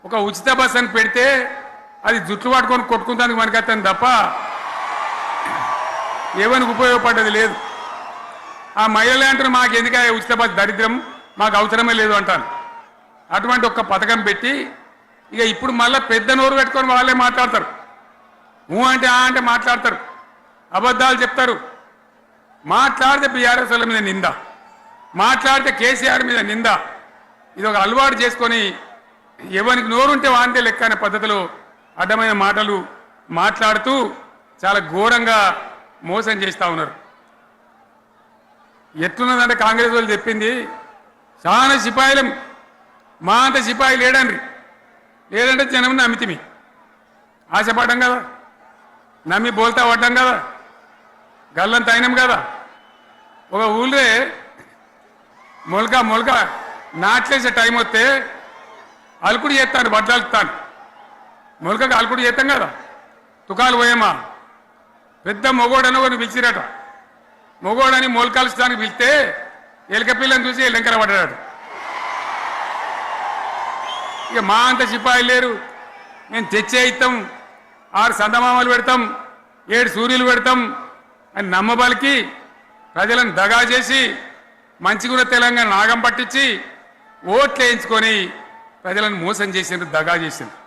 ఒక ఉచిత బస్ అని పెడితే అది జుట్లు పట్టుకొని కొట్టుకుందానికి మనకత్తాను తప్ప ఏమనికి ఉపయోగపడ్డది లేదు. ఆ మహిళలే అంటారు మాకు ఎందుకు ఉచిత బస్ దరిద్రం, మాకు అవసరమే లేదు అంటాను. అటువంటి ఒక పథకం పెట్టి ఇక ఇప్పుడు మళ్ళీ పెద్ద నోరు పెట్టుకొని వాళ్ళే మాట్లాడతారు. అంటే అంటే మాట్లాడతారు, అబద్ధాలు చెప్తారు. మాట్లాడితే బీఆర్ఎస్ వాళ్ళ మీద నింద, మాట్లాడితే కేసీఆర్ మీద నింద. ఇది ఒక అలవాటు చేసుకొని ఎవరికి నోరుంటే వాంతే లెక్క అనే పద్ధతిలో అడ్డమైన మాటలు మాట్లాడుతూ చాలా ఘోరంగా మోసం చేస్తూ ఉన్నారు. ఎట్లున్నదంటే కాంగ్రెస్ వాళ్ళు చెప్పింది చాలా సిపాయిలం, మా అంత సిపాయి లేడండి. లేదంటే జనం నమ్మితిమి, ఆశపడ్డాం కదా, నమ్మి బోల్తా పడ్డాం కదా, గల్లంత అయినాం కదా. ఒక ఊళ్ళే మొలక నాట్లేసే టైం వస్తే అలుకుడు చేస్తాను, బడ్డాలుతాను. మొలకకు అలుకుడు చేస్తాం కదా, తుకాలు పోయేమా పెద్ద మొగోడని ఒకరిని పిలిచిరట. మొగోడని మొలకాల్చడానికి పిలిస్తే ఎలక పిల్లని చూసి ఎల్లంకర పడ్డాడు. ఇక మా అంత సిపాయి లేరు, మేము తెచ్చే ఇస్తాం, 6 సందమామలు పెడతాం, 7 సూర్యులు పెడతాం అని నమ్మబలికి ప్రజలను దగా చేసి మంచిగున్న తెలంగాణ నాగం పట్టించి ఓట్లు వేయించుకొని ప్రజలను మోసం చేసిండ్రు, దగా చేసిండ్రు.